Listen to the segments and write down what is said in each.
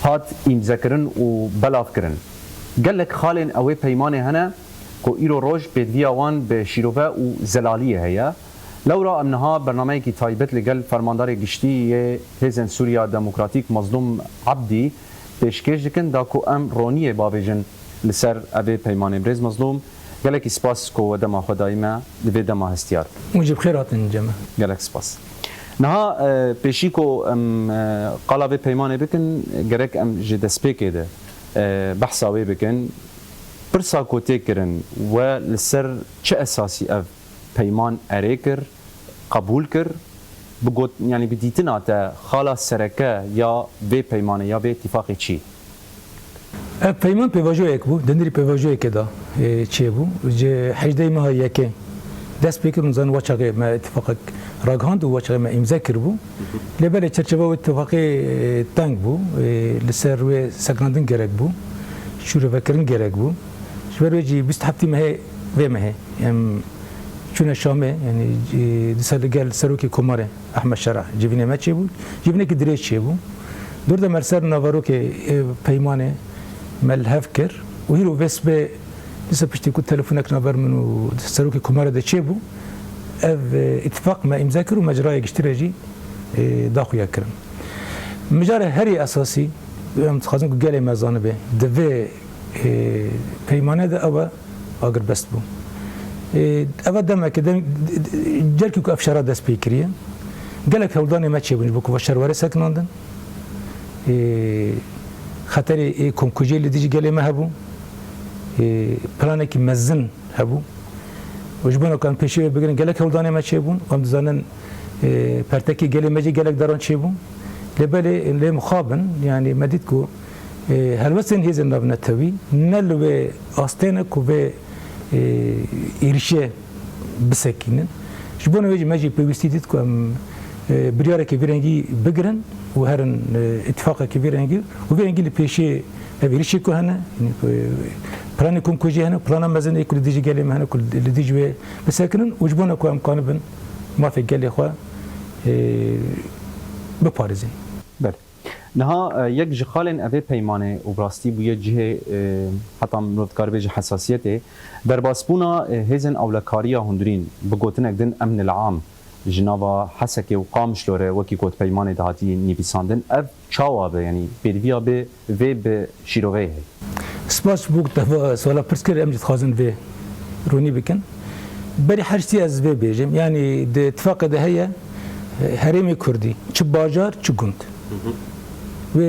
هات امزکرن و بلاف کرن گلک خالن اوی پیمانه هنه کو ایرو روش بدویاوان به شیروه و زلالیه هیا لورا امنها برنامه کی تایبت لگل فرماندار گشتی هزن سوریا دموکراتیک مظلوم عبدی پیشکش دکن دا کو ام رونیه باویجن لسر اوی پیمانه برز مظلوم گلک سپاس کو دما خدای ما دوی دما هستیار موجب خیرات جمع گلک سپاس نها پیشی کو قلب پیمانه بکن گرک ام جدسپی کده بحثاوی بکن پرسا کوتی کرن و لسر چه اساسی اف پیمان اریکر قبول کر بگوت یعنی بدیتنا تا خالا سرکه یا به پیمانه یا به اتفاقی چی؟ پیمان پیواجو یک بود دندری پیواجو یک دا چی بود جه حجده ماه یکی دست بکرون زن وچاقه ما اتفاق راگهاند و وچاقه ما امضا کر بود لباله چرچه با اتفاقی تنگ بود لسر و سکندن گرگ بود شروع فکرن گرگ بود شبروی جی 20 هفته ماه و ماه ام چون شامه یعنی دسال گل سروکی کماره احمد شرح جبینه ما چی بود جبینه که دریچ چی بود دور ده مرسر نوارو که پیمانه ملحف کر و هیرو وس به دسا پشتی کو تلفونک نوار منو سروکی کماره ده چی بود اف اتفاق ما امضا کر و مجرای گشتراجی داخویا کرن مجرای هری اساسی ام تخازن کو گله مزانه به دوی پیمانه ده اوا اگر بست بود اول دم که دم جرکی کو افشارا دست پیکریه گلک هولدانی ما چی بونج بکو و شرواره سکناندن خطر کنکوجی لیدیجی گله ما هبو پلانه کی مزن هبو وجبانو کان پیشی بگیرن گلک هولدانی ما چی بون هم دزانن پرتکی گله مجی گلک داران چی بون لباله لی مخابن یعنی مدید کو هلوسن هیزن نبنتوی نلو به آستانه کو به ایرشه بسکینن جبونه ویج ماجی پیوستیدید که بریاره که ویرنگی بگرن و هرن اتفاقه که ویرنگی و ویرنگی لپیشه ایرشه که هنه پلان کم کجی هنه پلان مزنه کل دیجی گلی مهنه کل دیجی بسکنن و جبونه که امکان بن ما في گلی خوا بپارزین. بله. نها یک جخالن اوه پیمانه و براستی بوی جه حتی مروفکار بیجه حساسیته در باسپونا هزن اولکاریا هندرین بگوتن اگدن امن العام جنابا حسکه و قامش لوره وکی گوت پیمانه دهاتی نیویساندن اف چاوابه یعنی بیدویا به وی به شیروه سپاس بوک دفعه سوالا پرسکر امجد خازن وی رونی بکن بری حرشتی از وی بیجم یعنی ده اتفاق ده هیا هرمی کردی چه باجار چه گند و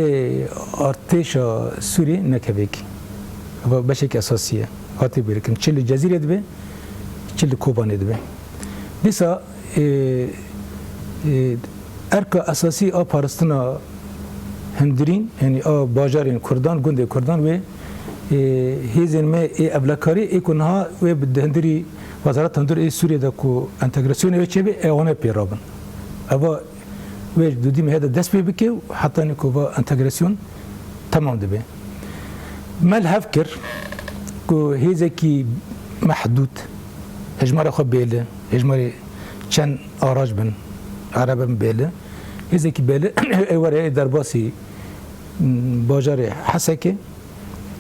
ارتش سوری نکبیکی و بشک اساسیه هاتی بیرکن چلی جزیره دبه چلی کوبانه دبه دیسا ارکا اساسی آ پارستنا هندرین یعنی آ باجارین کردان گنده کردان و هیزن ما ابلکاری ایکنها و بدهندری وزارت هندر سوریه دا کو انتگراسیون و چه به ایوانه پیرابن اوا و دودی مهد دست بی بکه حتی نیکو با انتگراسیون تمام دبه ملحف کر که هیزه کی محدود هجمار خواب بیله هجمار چند آراج بن عربم بیله هیزه کی بیله ایواره درباسی باجار حسکه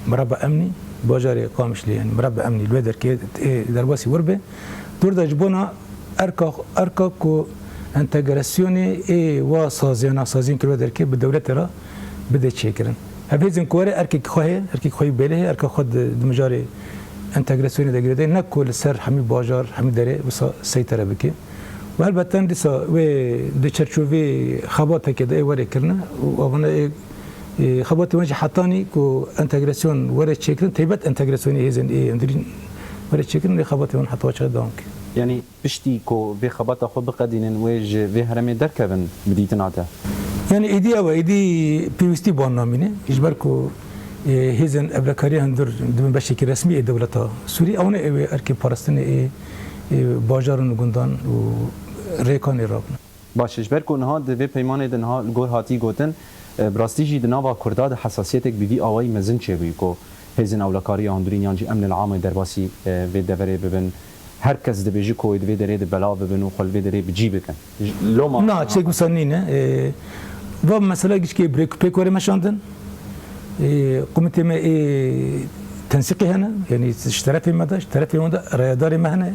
مربع امنی باجار قامشلی یعنی مربع امنی الوی در درباسی وربه دور دا جبونا ارکا کو انتگراسیونی و سازین کرده در که به دولت را بده چه کردن. هفیزن کواره ارکی خواهی بیله ارکا خود دمجار انتگراسیونی دگرده نکول سر همی باجار همی داره وسا سیطره بکه و البته دیسا و دچرچوی خباته که ده وره کرنه و آنها خبات وجه حتانی کو انتگراسیون وره چه کردن تیبت انتگراسیونی هیزن اندرین وره چه کردن خبات وان حتی وجه دام که يعني بشتي كو في خبط أخو بقدين ويج في هرمي دركبن بديتنا عتا يعني إيدي أو إيدي بيوستي بانامينه إجبار كو هزن أبلكاري هندر دم بشكل رسمي دولة سوري أو نه أركي باستن باجارن گندان و ریکان رابن باش إجبار كو نها دبي بيمان دنها الجور هاتي قوتن براستيجي دنها كرداد حساسيتك بدي أواي مزن شيء كو هزن أبلكاري هندرين يانجي أمن العام درباسي في دفرة ببن هر کس دبیجی کوید وی داره بلا ببینو خال وی داره بجی بکن لوما نه چه گوسانی نه و مثلا گیش که بریک پیک وره مشاندن قمت ما تنسيقي هنا يعني اشترافي مدى اشترافي مدى رياداري مهنة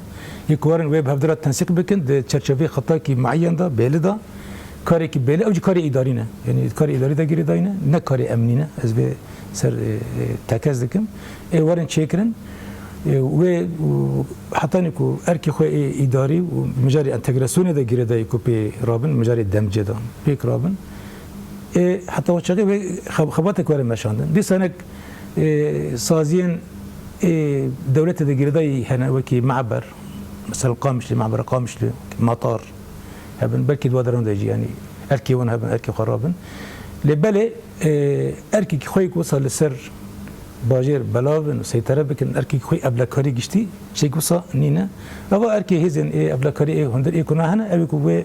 يكوارن ويب هفدرات تنسيق بكن ده تشرشفي خطاكي معين ده بيلي ده كاري كي بيلي أو كاري إدارينا يعني كاري إداري ده جري داينا نه كاري أمنينا از به سر تكاز دكم وارن شكرن و حتى نكو أركي خو إداري ومجاري انتجراسيون ده جري ده يكو بي رابن مجاري دمج ده بيك رابن حتى وشغي خباتك ولا مشاندن دي سنة سازين دولة الجريدة هنا وكي معبر مثلا قامش معبر قامش مطار هبن بلكي دوادرون دجي يعني أركي ون هبن أركي خرابن لبلة أركي خويك وصل لسر باجر بلاون وسيطرة بكن أركي خوي أبلا كاري جشتي شيء وصل نينا أو أركي هزن أبلا كاري هندر كنا هنا أبي كوي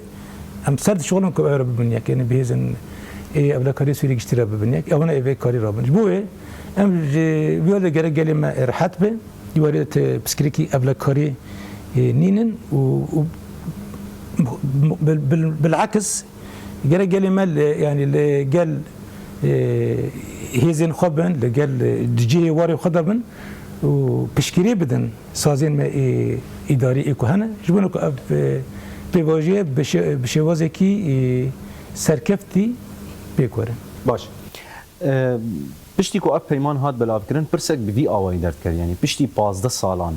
أم سرد شغلهم كأرب بنياك يعني بهزن أبلا كاري سوري جشتي رب بنياك أو أنا أبي كاري رابن جبوه ام بيقول جرى قال ما رحت به يوريت بسكريكي قبل كاري نينن و بالعكس جرى قال ما يعني قال هيزن خبن قال دجي واري خضبن وبشكري بدن سازين ما اداري اكو هنا جبنك بواجه بشوازكي سركفتي بيكورن باش پشتی کو اپ پیمان هات بلاف کردن پرسک به وی آوای درد کرد یعنی پشتی 15 سالان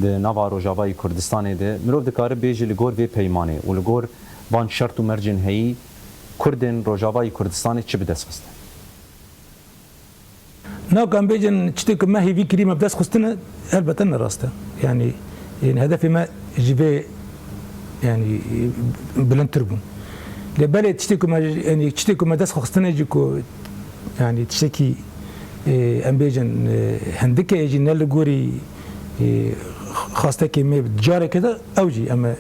ده ناوا روجاوای کردستان ده مرو دکاره بیج لگور وی پیمانه و لگور وان شرط و مرجن هی کردن روجاوای کردستان چه بدست خسته نا كان بيجن تشتك ما هي فكري ما بدأت خستنا هربتنا راسته يعني هدفي ما جبه يعني بلن تربون لبالي تشتك ما يعني تشتك ما دس خستنا جيكو يعني تشتكي ام بيجن هندك يجي نال جوري خاصة كمية بتجارة كده أوجي أما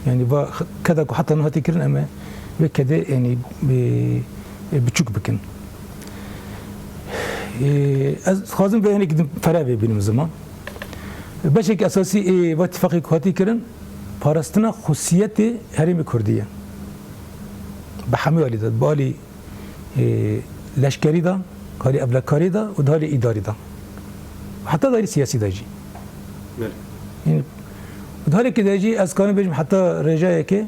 يعني كذا حتى نهاتي كرن أما بكده يعني بتشوك بكن خازن به يعني فرابي بين الزمان بشكل أساسي واتفاقي كهاتي كرن فارستنا خصوصية هرم كردية بحمي والدات بالي لشکری دا کاری ابلکاری دا و داری اداری دا حتی داری سیاسی داجی این داری که داجی از کانون بیشم حتی رجایی که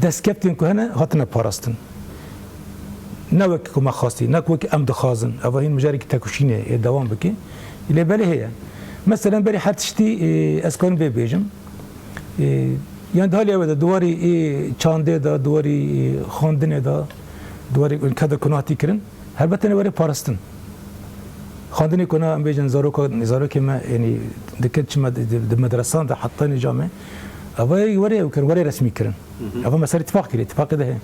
دست کفتین که هنه هاتنه پاراستن نه وکی که ما خواستی نه وکی ام دخازن اوه این مجاری که تکوشینه دوام بکی ili بله هیا مثلا بری حد شتی از کانون بیشم yani دهالی اوه دواری چانده دا دواری خواندنه دا دواری کدر کناتی کرن البته نواری پارستن خواندنی کنه ام بیجن زارو که ما یعنی دکت چما مدرسان ده حطانی جامعه اوای وری رسمی کرن اول مسئله اتفاق ده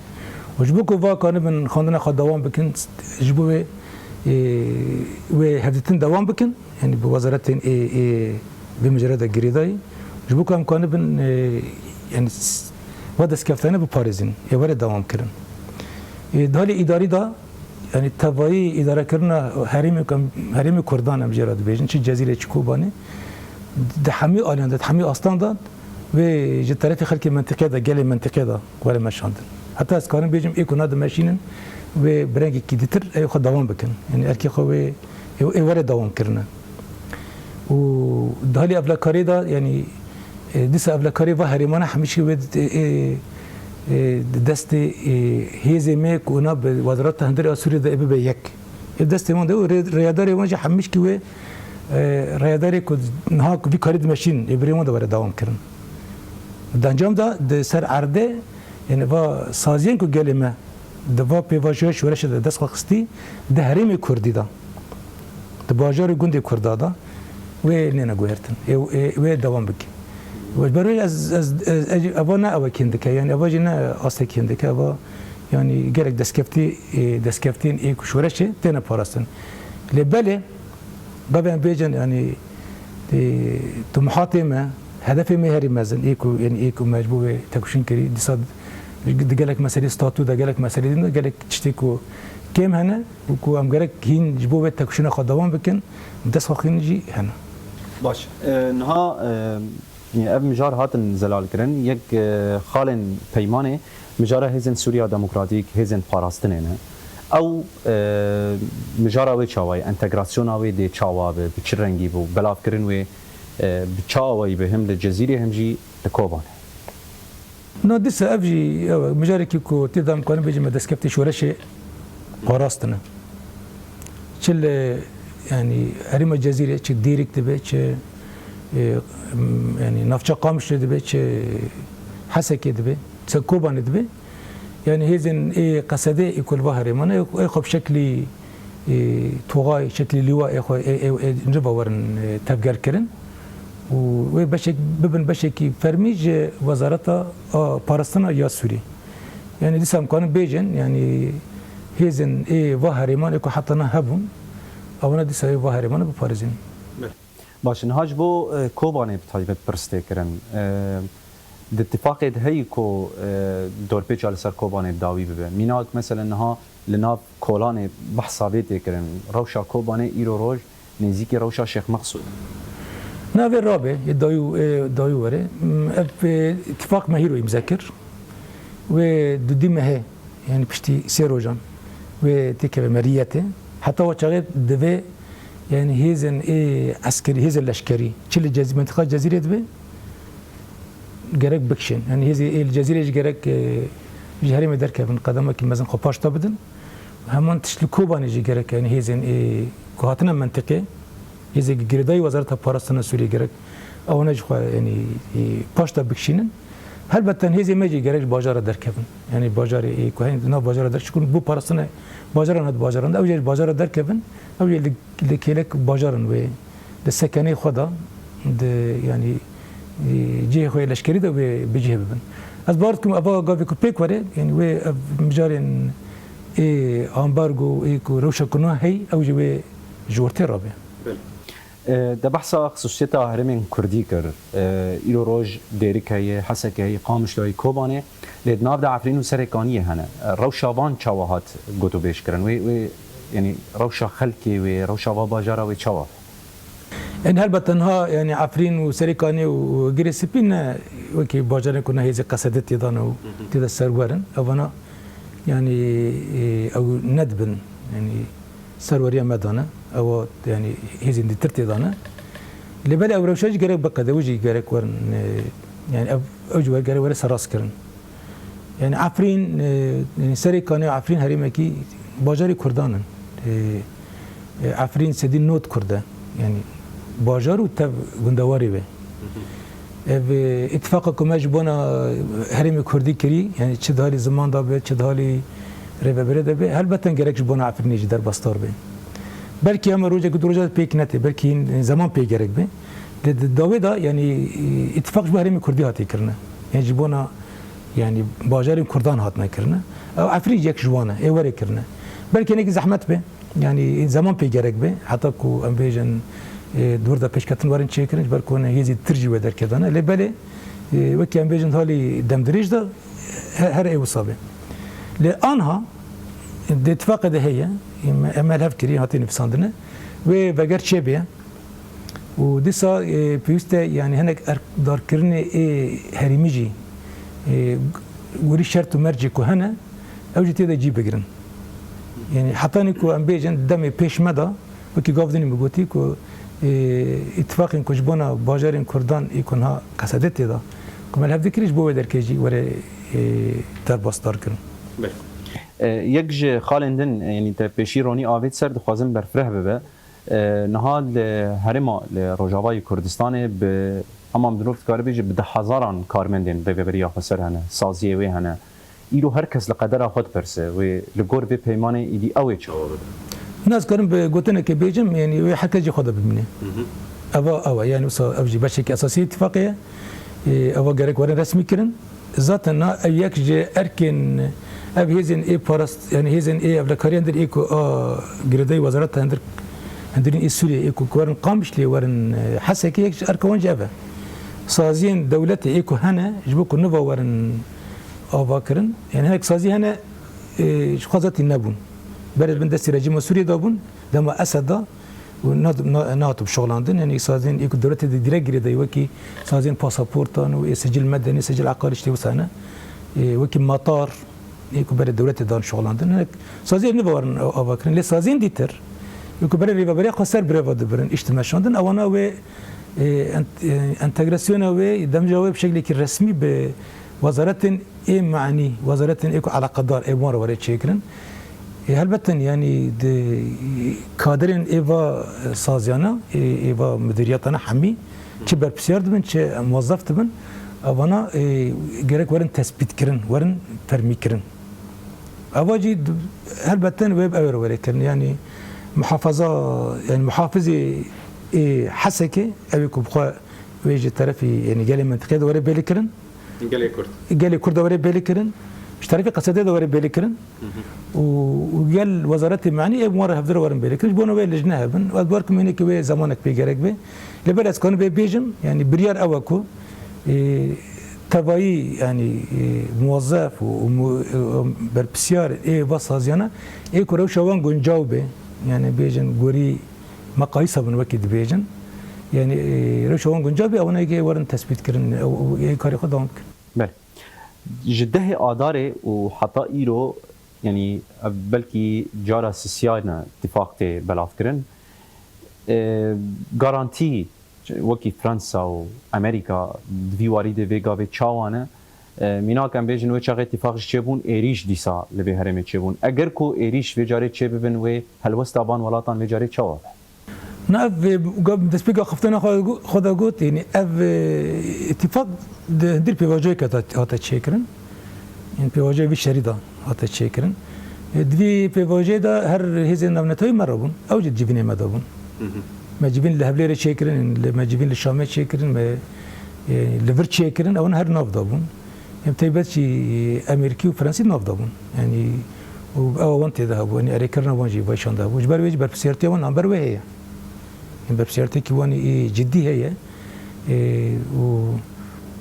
وجبو کو وا کانه من خواندن خود دوام بکن جبو و هدتن دوام بکن یعنی به وزارت به مجرد گریدای جبو کو امکانه بن یعنی ودس کفتنه به پاریزین وری دوام کرن دهالی اداری دا yani tavayı idare kırna harimi Kurdan amcaradı bejin çi cezire çikubani de hami alanda de hami aslanda ve je tarafi xalki mentıkada gele mentıkada wala meşandın hatta askarın bejim ikuna da meşinin ve brengi kiditir ay xo devam bikin yani erki xo ve wala devam kırna و dali avlakari da yani disa avlakari ve harimana hamişi ve دست هیزی میک و ناب وزارت هندری آسوری ده ابی یک دست من ده ریاداری وانجا حمیش کی و ریاداری کو نه کو بی کارید ماشین ابریمون ده دوام کردن دانجام ده ده سر عرده یعنی با سازین کو گلمه ده با پیواژوش ورش ده دست خستی ده حریم کردی ده ده باجار گوند کردا ده و نه گوهرتن و دوام بکی وبرای از اونا او کندکه یعنی اواجی نه آسته کندکه اوا یعنی گرک دستکفتین ای کشورشه تنه پاراستن لبله بابا بیجن یعنی طموحات ما هدف ما هری مزن ایکو یعنی ایکو مجبور تکوشین کری دیصد دگلک مسئله استاتو دگلک مسئله دین دگلک چتی کو کم هنه و کو ام گرک هین جبور تکوشین خداوام بکن دست خینجی هنه باش نها يعني اب مجار هاتن زلال كرن يك خالن بيمانه مجاره هزن سوريا ديمقراطيك هزن فلسطين او مجارا وی چاوای انتگراسیون وی دی چاوا به چه رنگی بو بلاف کرن وی بچاوای به هم الجزیره هم جی لکوبان نه دست افجی مجاری که کو تدام کنم بيجي مدسكبتي شورش قراستنا چل يعني هرم الجزيرة چه ديريكت به چه يعني نفچا قامش دبه چه حسكي دبه چه كوبان دبه يعني هزن قصده كل بحر من خب شكلي توغاي شكلي لواء اخو نجبا ورن تفجر كرن و بشك ببن بشكي فرميج وزارة باراستان يا سوري يعني دي سامكان بيجن يعني هزن بحر من اكو حطنا هبون او ندي سوي بحر من ببارزين باش نهاج بو كوباني بتايبت برستي كرن د اتفاق هي کو دور پیچ على سر کوبانه داوی به میناک مثلا انها لناف کولان بحثا بیت کرن روشا کوبانه ایرو روج نزیک روشا شیخ مقصود ناوی رابه دايو وره اتفاق مهيرو يمذكر و ددي مه يعني بشتي سيروجان و تكه مريته حتى وشغل دبي يعني هيزن عسكري هيزن لشكري تشيل جزيره منطقه جزيره دبي gerek بكشن يعني هذه الجزيرة جرك جهري ما درك من قدمك مثلا خباش تبدن همان تشل كوبان يجي جرك يعني هذين كهاتنا منطقة هذه جرداي وزارة باراستان سوري جرك أو نجخ يعني باش تبكشينن هل بتن هذه ما يجي جرك باجار دركبن يعني باجار كهين نا باجار درك شكون بو باراستان باجار ند باجارن أو جي باجار دركبن أو اللي كيلك باجارن و السكني خدا يعني جه خوي لشکری ده بجه ببن از باردكم ابا قابل كو بيك وره يعني و مجارن امبارغو کو روشا كنا هي او جو جورتي رابع ده بحثا خصوصيتا هرمين كردي كر ايرو روج ديريك هي حسك هي قامش لای کوبانه لدناف ده عفرين و سرکانیه هنه روشاوان چاوهات گوتو بیش کرن و يعني روشا خلقي و روشا باجارا و چاوه ان هل بتنها يعني عفرين وسريكاني وجريسبين وكي باجر كنا هي قصدت يدانو تدا سرورن او انا يعني او ندبن يعني سروريا مدانا او يعني هي دي ترتي دانا اللي بلا او روشاج جرك بقى دوجي جرك ورن يعني اوجو جرك ولا سراس كرن يعني عفرين يعني سريكاني عفرين هريمكي باجري كردانن عفرين سدين نوت كرده يعني باجار و تب گندواری به اتفاق کمج بنا هرم کردی کری یعنی چه دالی زمان دا به چه دالی رببره دا به البته گرکش بنا عفرینی در باستار به بلکه هم روزه که روزه پیک نته بلکه این زمان پیک گرک به داوی دا یعنی اتفاقش به هرم کردی هاتی کرنه یعنی جبونا یعنی باجار کردان هات نکرنه او عفری یک جوانه ایوری کرنه بلکه نگی زحمت به یعنی زمان پیک گرک به حتی کو ام بیجن دور دا پیشکتن وارن چه کرنج برکونه هیزی ترجی و در کردانه لبله وکی ام بیجن حالی دمدریج دا هر ای وصابه لآنها اتفاق ده هي اما الهف کری هاتی نفساندنه و بگر چه بیه و دیسا پیوسته یعنی هنک دار کرنه هریمی جی وری شرط و مرجی که هنه او جی تیده جی بگرن يعني حتى نكو ام بيجن دمي بيش مدى وكي قافدني مقوتي كو اتفاق كجبونا باجارين كردان يكونها قصدت دا كما الهف ذكريش بو در كيجي ورا ترباستار كن يكج خالندن يعني تا بيشيروني آويت سر دخوازن برفره ببه نهاد هرما لروجاوای کردستان به امام دنوفت کار بیجه به 10,000 کارمندین به بریا خسر هنه سازیه وی هنه ایرو هر کس لقدر خود برسه و لگور به پیمان ایدی اوی چه الناس كانوا بقولنا كبيجم يعني حتى يجي خذها بمنه أبا يعني أبجي بشكل أساسي اتفاقية أبا جرك ورا رسمي كرن ذاتنا أياك جي أركن أب هيزن باراست يعني هيزن أبلا كاريان در إيكو جرداي وزارة هندرين سوريا إيكو كورن قامش لي ورن حسك يك أركوان جابه صازين دولتي إيكو هنا جبوكو نوفا ورن أبا كرن يعني هيك صازي هنا خذت النبون برد من دست رژیم سوریه دابون دم اسد دا و ناتب شغلاندن يعني سازين يك دولت ديريك جريداي وكي سازين باسبورتان و سجل مدني سجل عقاري اشتي وسانه وكي مطار ایکو بر دولت دان شغلاندن سازی نه بارن آواکرین لی سازین دیتر ایکو بر ریوبری خسر بر واد برن اجتماع شوندن اوانا و انتگراسیون و دمج و بشکلی که رسمی به وزارت ای معنی وزارت ایکو علاقه دار ایوان رو وارد چیکرن البته یعنی کادرین ایوا سازیانا ایوا مدیریتانا همی چه برپسیار دبن چه موظف دبن اوانا gerek ورن تثبیت کرن ورن فرمی کرن اواجی البته ويب اور ورکن یعنی محافظه يعني محافظه حسكه ابي كبخوا ويجي طرفي يعني قال منطقه دوري بالكرن قال كرد دوري بالكرن مش طرفي قصيده دوري بالكرن وقال وزاره المعني مره هفدر ورن بالكرن بونو وي لجنه بن ادواركم هناك وي زمانك بيجرك بي لبلس كون بيجم يعني بريار اوكو تبعي يعني موظف وبربسيار ايه بصازيانا ايه كرو شوان جنجاوبه يعني بيجن غوري مقاييس من وقت بيجن يعني روشوان جنجاوبه او نيجي ورن تثبيت كرن او ايه كاري خدام بله جده آداره وحتى ايرو يعني بلكي جارة سياسينا اتفاقته بلاف كرن garanti وکی فرانسا و امریکا دویواری دویگا به چاوانه مینا کم بیشن و چه اتفاقش چه بون ایریش دیسا لبه هرمه چه بون اگر کو ایریش وجاره چه ببن و هلوست آبان ولاتان وجاره چوا نه قبل دسپیگا خفتنا خدا گوت یعنی اف اتفاق دیر پیواجه که هات چیکرن این پیواجه وی شریدا هات چیکرن دوی پیواجه دا هر هزین نمنتای مرابون او جد جبینه مدابون مجبين لهبليرة شاكرين مجبين للشامات شاكرين لفرت شاكرين او هر ناف دابون يعني تيبات شي امريكي وفرنسي ناف دابون يعني او وانت ذهبوا يعني اريكرنا وانجي بايشان دابو جبر ويج بربسيرتي وان امبر وهي يعني بربسيرتي كي واني جدي هي و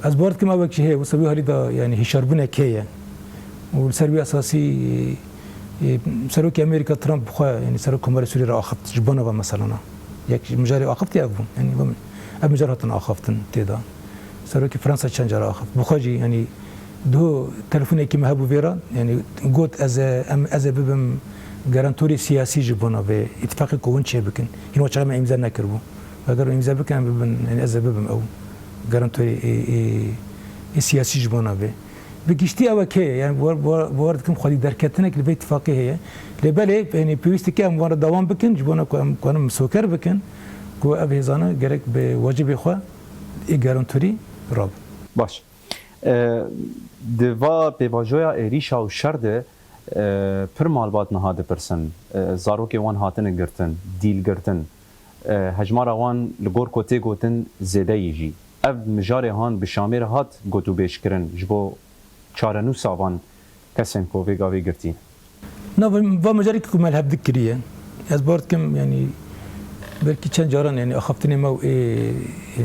ازبارت كما وكشي هي وسوي هريدا يعني هشاربنا كيه والسربي اساسي سروك امريكا ترامب خو يعني سروك كمار سوري را اخذت جبانه مثلا یک مجاری آخفتی ابون یعنی اب مجاراتن آخفتن تیدا سروکی فرانسا چند جار آخفت بخواجی یعنی دو تلفنی که مهبو ویرا یعنی گوت از ببم گارانتوری سیاسی جبونا به اتفاقی کوون چه بکن این وچه ما امضا نکربو اگر امضا بکن ببن یعنی از ببم او گارانتوری سیاسی جبونا به بگشتی او که یعنی وارد کم خودی درکتنه که به اتفاقی هست لباله يعني بيوستي كام ورا دوام بكن جبونا كون مسوكر بكن كو ابي زانا غيرك بواجب اخوا اي غارانتوري راب باش دوا بواجويا ريشا و شرده پر مالبات نهاده پرسن زاروكي وان هاتن گرتن ديل گرتن هجمارا وان لگور کوتي گوتن زيده يجي اف مجاري هان بشامير هات گوتو بيش کرن جبو چارنو ساوان کسن کو ويگاوي گرتين نه و مجاری که مال هبدک کریه از بارد کم یعنی بلکی چند جاران یعنی آخفتنی ما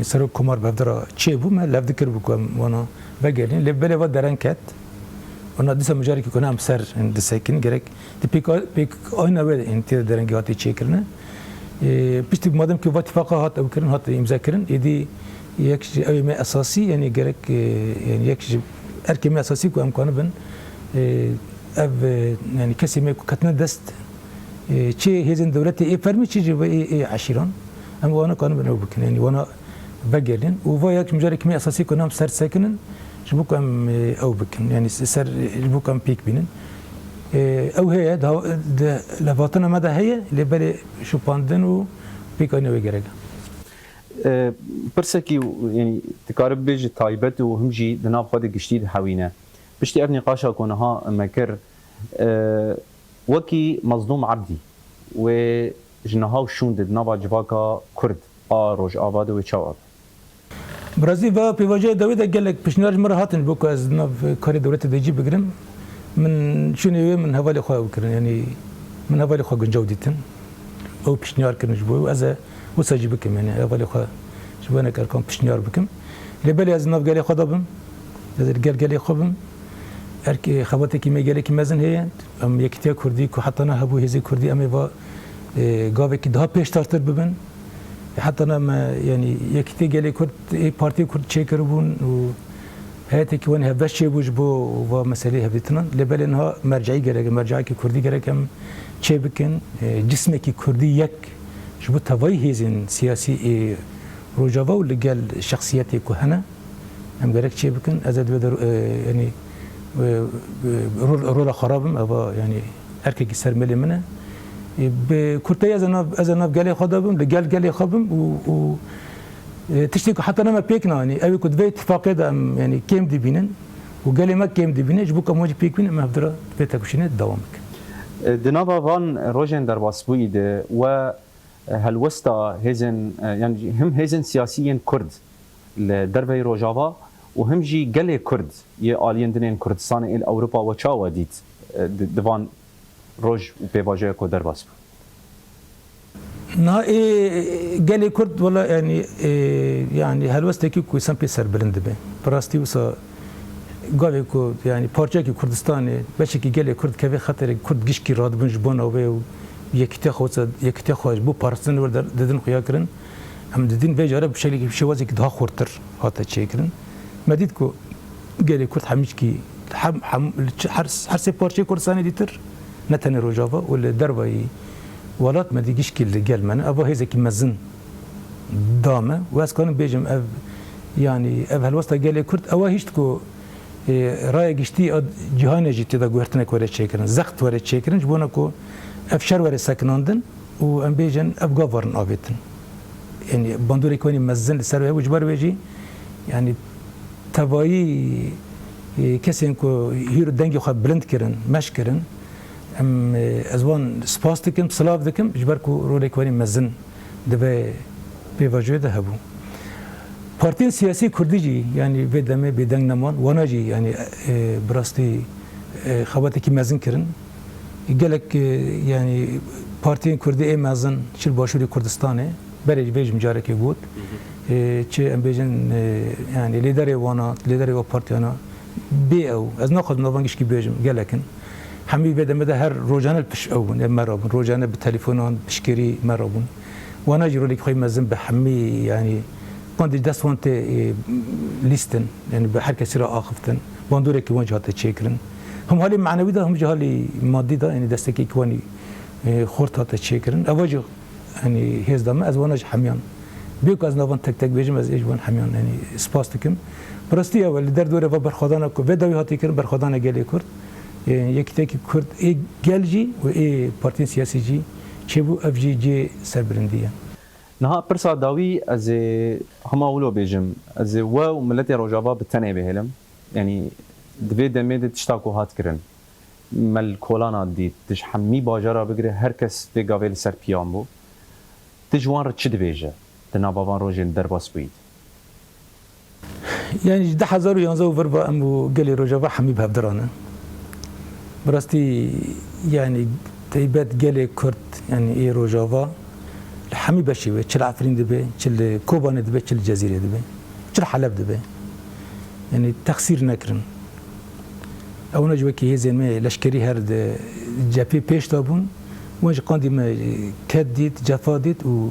سرک کمار بفدرا چه بو مال هبدک کرد بکم وانا بگردین لبله و درن کت وانا دیسا مجاری که کنم سر دسکن گرک دی پیک آینه وید این تیر درنگی هاتی چه کرنه پشتی مادم که واتفاقه هات او کرن هات امضا کرن ایدی یک اویمه اساسی یعنی گرک یعنی یک ارکیمه اساسی که امکانه بن اف يعني كسي ما كتنا دست شيء هزن دولتي اي فرمي شيء جوا اي عشيران اما وانا كانوا بنو بكن يعني وانا بقرن وفايك مجاري كمية اساسي كنا سر ساكنن جبوكم او بكن يعني سر جبوكم بيك بينن او هي ده لفاتنا مدى هي اللي بالي شو باندن و بيك انا ويجرجا برسكي يعني تقارب بيج تايبت وهمجي دنا خد جديد حوينا بشتي ابني قاشا كونها مكر وكي مظلوم عبدي وجنها وشوند نابا جواكا كرد روج آباد وشواب برازيل با بيواجه داوود قال لك بشنار مره هاتن بوكو از ناف كاري دولتي ديجي بقرم من شنو من هوالي خوا وكرن يعني من هوالي خوا جوديتن او بشنار كن جبو از وساجي بكم يعني هوالي خوا جبانا كاركم بشنار بكم لبالي از ناف قال خدابم قال خبم ارك خباتي كي ميجالي كي مازن هي ام يكتيا كردي كو حتى انا هبو هزي كردي ام با قاوي كي ده بيش تارتر ببن حتى انا ما يعني يكتيا جالي كرد اي بارتي كرد تشيكر بون و هاتي كون هبشي بوجبو ومسألة هبتنا لبل إنها مرجعي جرك مرجعي كردي جرك هم شبكن جسمك كردي يك شبو تواي هزين سياسي رجاوا واللي قال شخصيتي كهنا هم جرك شبكن أزاد بدر يعني رولا خرابم أبا يعني أركي سر ملي منه بكرتي أزناب قالي خدابم لقال قالي خابم و تشتكي حتى أنا ما بيكنا يعني أبي كنت في اتفاقية يعني كيم دي بينن وقال لي ما كيم دي بينن جبوك موجي بيك بينن ما هفدرا بيتك وشينات دوامك. دنابا فان روجين درباسبويد و هالوسطى هزن يعني هم هزن سياسيين كرد لدربي روجافا وهم جي قلي كرد يالين دنين كردستان إلى أوروبا وشاوا ديت دفان روج وبيفاجئ كو درباسبو. نا قالي كرد ولا يعني هالوستكي كو سامبي سر بلند به براستي وسا قالي كو يعني بارجا كي كردستان باش كي قالي كرد كيف خاطر كرد جيش كي راد بنج بون او يكتي خوش بو بارسن ور ددن خويا كرن ام ددين بيجاره بشكل شوازي كده خورتر هاتا تشيكرن مديد كو قالي كرد حمش كي حرس بارجا كردستان ديتر نتن روجافا ولا دربي ولات ما ديجيش كي اللي قال من ابو هيزك مزن دامه واس كان بيجم اف يعني اف هالوسط قال لي كرت او هيشتكو راي جشتي جهان جيتي دا غورتنا كوري تشيكرن زخت وري تشيكرن جبونكو اف شر وري سكناندن و ام بيجن اف غفرن ابيتن يعني بندوري كوني مزن سر وجبر بيجي يعني تباي كسين كو هيرو دنگي خو بلند كرن مش كرن ام ازوان سپاس دکم سلاف دکم جبر کو رولی کوانی مزن دبی بیواجه ده هبو پارتین سیاسی کردی جی یعنی بدمه بدنگ نمان وانا جی یعنی براستی خواتی کی مزن کرن گلک یعنی پارتین کردی ای مزن چل باشوری کردستانه برای ویجم جاره کی بود چه ام بیجن یعنی لیدری وانا لیدری و پارتیانا بی او از نخواهد نوانگش کی بیجم گلکن حمي بدمده هر روزانه البش أون مرابون روزانه بالتليفونان بشكري مرابون وانا جرو لك خوي مزن بحمي يعني كنت دست وانت ليستن يعني بحركه سرا اخفتن باندوري كي وجهات تشيكرن هم هالي معنوي ده هم جهالي مادي ده يعني دستك كواني خورت هات تشيكرن اواجه يعني هيز دم از وانا حميان بيك از نوان تك تك بيجم از ايجوان حميان يعني سباستكم برستي اول در دوره و برخدانا کو بدوي هاتي كرن برخدانا گلي كرد یکی کرد ای گلجی و ای پارتی سیاسی جی چه بو افجی جی سربرندیه. نها پرسا داوی از هما ولو بیجم از و ملت روجاوا بتنه بهلم يعني دبي دمید تشتاکو هات کرن مل کولانا دید تش حمی باجرا بگره هر کس به گاویل سر پیام بو تجوان رچ دبیجه دنا بابان روجن درباس بید. يعني 1011 وربا امو قالي روجاوا حمي بهدرانه براستی يعني تيبات قالي كرد يعني اي روجافا الحمي بشي تشل عفرين دبي تشل كوبان دبي تشل الجزيرة دبي تشل حلب دبي يعني تخسير نكرن او نجوى كي هي زين ما لشكري هرد جابي بيش تابون وانج قاندي ما كديت جفاديت و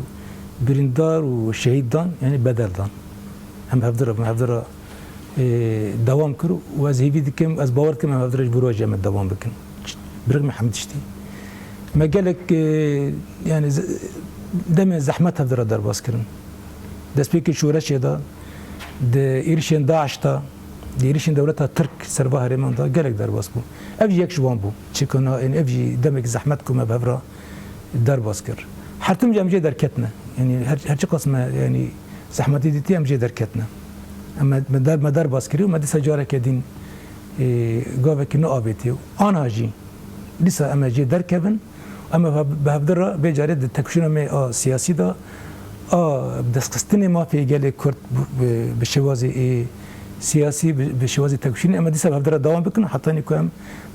برندار وشهيد دان يعني بدل دان هم هفدر دوام کرو و از هیوی دکم از باور کم هم افدرش بروج جمع دوام بکن برغم حمدشتی ما قالك يعني دم زحمت هفدر در باز کرن دست بیکی شورش دا د ایرشین داعش تا د ایرشین دولتا ترک سربا هرمان دا قالك در باز بو افجی یک جوان بو چکنا این افجی دمک زحمت کم بفرا در باز کر حرتم جمجه در کتنا يعني هر چه قسمه يعني زحمتی دیتی امجه در کتنا اما مدار باسکری و مدرسه جاره کدین گاوه که نآبیتی آنها جی لیسا اما جی در کبن اما به هفدر به جاره تکشون می سیاسی دا دستقستن ما فی گل کرد به شوازی سیاسی به شوازی تکشون اما دیسا به هفدر دوام بکن حتی نیکو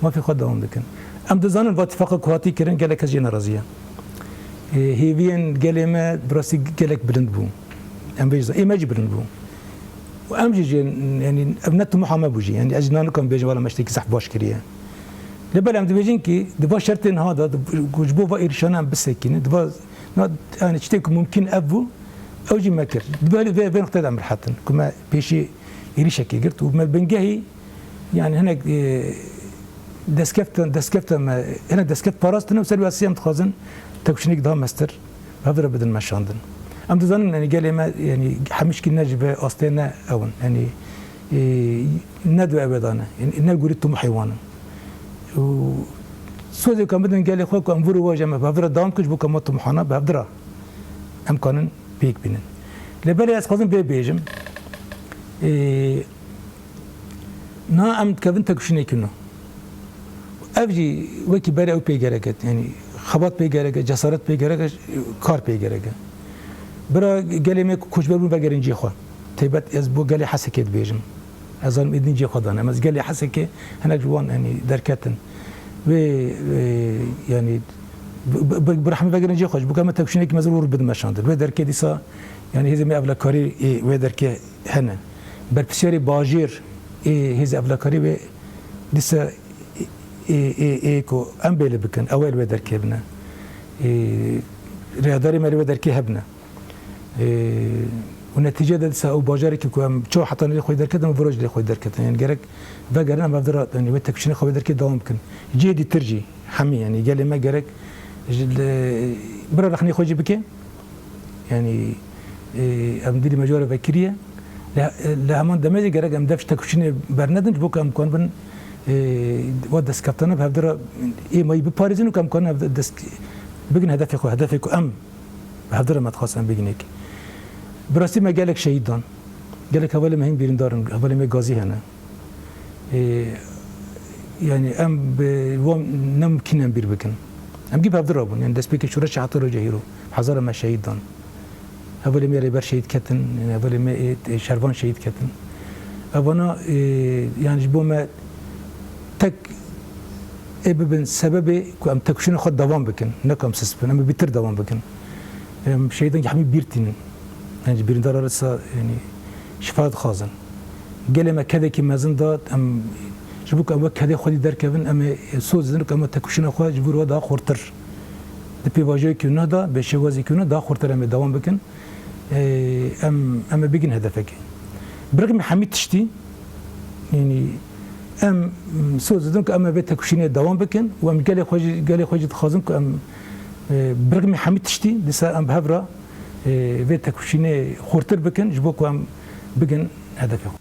ما فی خود دوام بکن ام دزانن و اتفاق کواتی کرن گل کس جی نرازیه هیوین گل ما براستی گلک بلند بو ام بیجزا ای ماجی بلند بو وامجي يعني ابنته محاماه بوجي يعني اجنان كان بيجي ولا مشتكي صح باش كريه لبل عم بيجين كي دبا شرطين هذا وجبوا ايرشان بالسكين دبا يعني تشتكي ممكن ابو او جي ماكر دبا بين نقطه عمر حتى كما بيشي إيري شكل قلت وما بنجهي يعني هنا دسكفت ما هنا دسكفت باراستنا وسلوي أسيام تخازن تكشنيك ده مستر هذا بدل ما شاندن أم تظن يعني قال ما يعني حمشك النجبة أصلنا أون يعني ندوة أبدانا يعني نقول توم حيوانا و سوزي كان بدنا قال أخوك أنظروا واجه ما بهذا الدوام كش بكم مطم حنا بهذا أمكانن بيك بينن لبالي أسقطن بيجم نا أم كذن تكشني كنو أفجي وكي برا أو بيجرقت يعني خبط بيجرقت جسارت بيجرقت كار بيجرقت برا قالي ما كوش بربون بقرن جي خوا تيبت أزبو قالي حسكت بيجم أظن إذن جي خوا دانا مس قالي حسكة هنا جوان يعني دركتن و يعني برحمة بقرن جي خوش بكرة ما تكشني كمزور بدن مشاندل و دركة ديسا يعني هذا ما أبلا كاري و دركة هنا بربسياري باجير هذا أبلا كاري و ديسا كو أم بيل بكن أول و دركة بنا رياضاري مالي و دركة هبنا والنتيجة ده ديسا أو باجاري كو أم شو حتى نلي خوي دركة ما بروج لي خوي دركة يعني جرك فقرنا ما بدرات يعني وتكشني خوي دركة دوام بكن جيدي ترجي حمي يعني قال لي ما جرك برا رخني خوجي بكي يعني أمديري مجورة بكرية لا أمان دمجي جرك أم دفش تكشني برندن بوك أم كون بن ودس كابتنا بهذا إيه ما يبي باريزين وكم كون دس بيجن هدفك أم بهذا ما تخص أم بيجنيك براسي ما قالك شهيدان قالك أول ما هين بيرندارن أول ما غازي هنا يعني أم بوام نمكن أم بيربكن أم جيب هذا رابون يعني دس بيك شورش عطر جهيرو حزارة ما شهيدان أول ما ريبر شهيد كتن أول ما شرفان شهيد كتن أبنا يعني جبوا ما تك ابن سببي كم تكشين خد دوام بكن نكم سسبن أما بيتر دوام بكن شهيدان يحمي بيرتين يعني بيرندار رسا يعني شفاعة خازن قال ما كذا كي زندات أم جبوك أم كذا خدي در كابن أم سوز زنك أم تكشين أخوة جبور ودا خورتر دبي واجي كيونه دا بشوازي كيونه دا خورتر أم دوام بكن أم بيجن هدفك برغم حميد تشتي يعني أم سوز زنك أم بيت تكشين دوام بكن وأم قال خوجي خازن أم برغم حميد تشتي لسا أم بهبرة بيت تكشين خورتر بكن جبوك أم بيجن هدفك